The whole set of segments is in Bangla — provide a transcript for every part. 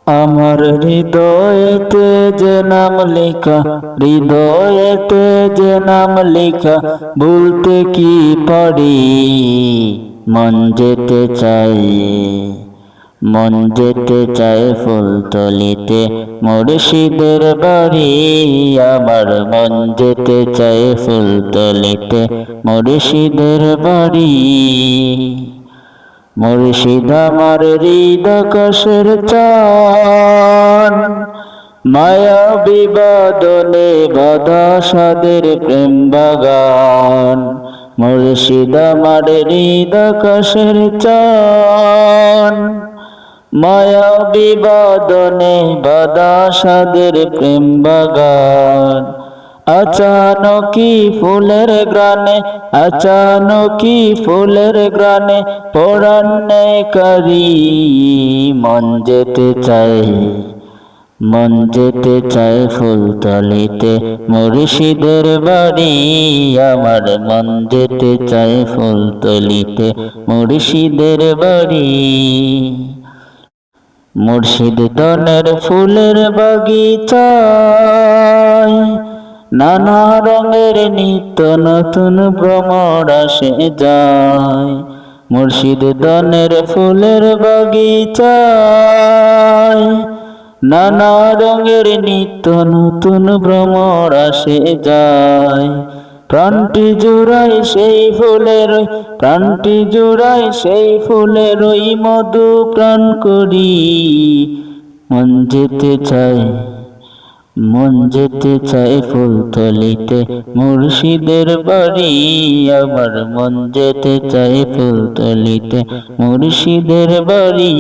আমার হৃদয়েতে যে নাম লেখা, হৃদয়েতে যে নাম লেখা, বলতে কি পারি, মন যেতে চাই। মন যেতে চায় ফুলতলিতে মুর্শিদের বাড়ি, আমার মন যেতে চায় ফুলতলিতে মুর্শিদের বাড়ি। মুর্শিদ আমার হৃদকশের চান, মায়া বিবাদনে বাধা সাদের প্রেম বাগান। মুর্শিদ আমার হৃদকশের চান, মায়া বিবাদনে বাধা সাদের প্রেম বাগান। আচানকি ফুলের গ্রানে, আচানকি ফুলের গ্রানে পরান্নে কারি, মন যেতে চায়। মন যেতে চায় ফুলতলিতে মুর্শিদের বাড়ি, আমার মন যেতে চায় ফুলতলিতে মুর্শিদের বাড়ি। মুর্শিদ দনের ফুলের বাগিচায় নানা রঙের নিত্য নতুন ভ্রমর আসে যায়। মুর্শিদ দনের ফুলের বাগিচায় নানা রঙের নিত্য নতুন ভ্রমর আসে যায়। প্রাণটি জুড়াই সেই ফুলের, প্রাণটি জুড়াই সেই ফুলের ওই মধু প্রাণ করি, মন যেতে চায়। মন যেতে চায় ফুলতলিতে মুর্শিদের বাড়ি, আমার মন যেতে চায় ফুলতলিতে মুর্শিদের বাড়ি।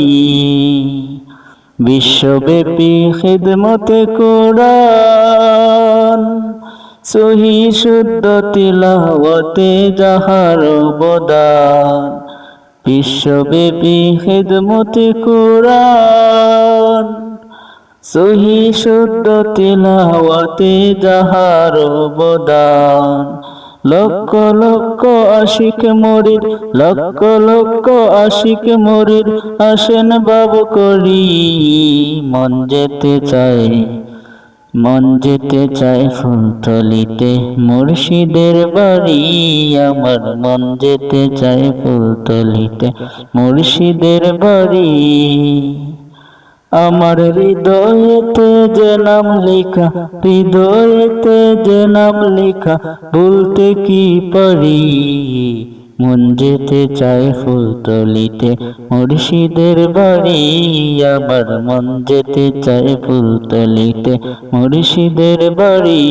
বিশ্বব্যাপী খিদমতে কোরআন, সহি শুদ্ধ তিলাওয়াতে যাহার অবদান। বিশ্বব্যাপী খিদমতে কোরআন, সহি শুদ্ধ তিলাওয়াতে যাহার অবদান। লক্ষ লক্ষ আশিক মুরিদ, লক্ষ লক্ষ আশিক মুরিদ আসেন বাবু করি, মন যেতে চায়। মন যেতে চায় ফুলতলিতে মুর্শিদের বাড়ি, আমার মন যেতে চায় ফুলতলিতে মুর্শিদের বাড়ি। আমার হৃদয়েতে যে নাম লেখা, হৃদয়েতে যে নাম লেখা, বলতে কি পারি, মন যেতে চায় ফুলতলিতে মুর্শিদের বাড়ি, আমার মন যেতে চায় ফুলতলিতে মুর্শিদের বাড়ি।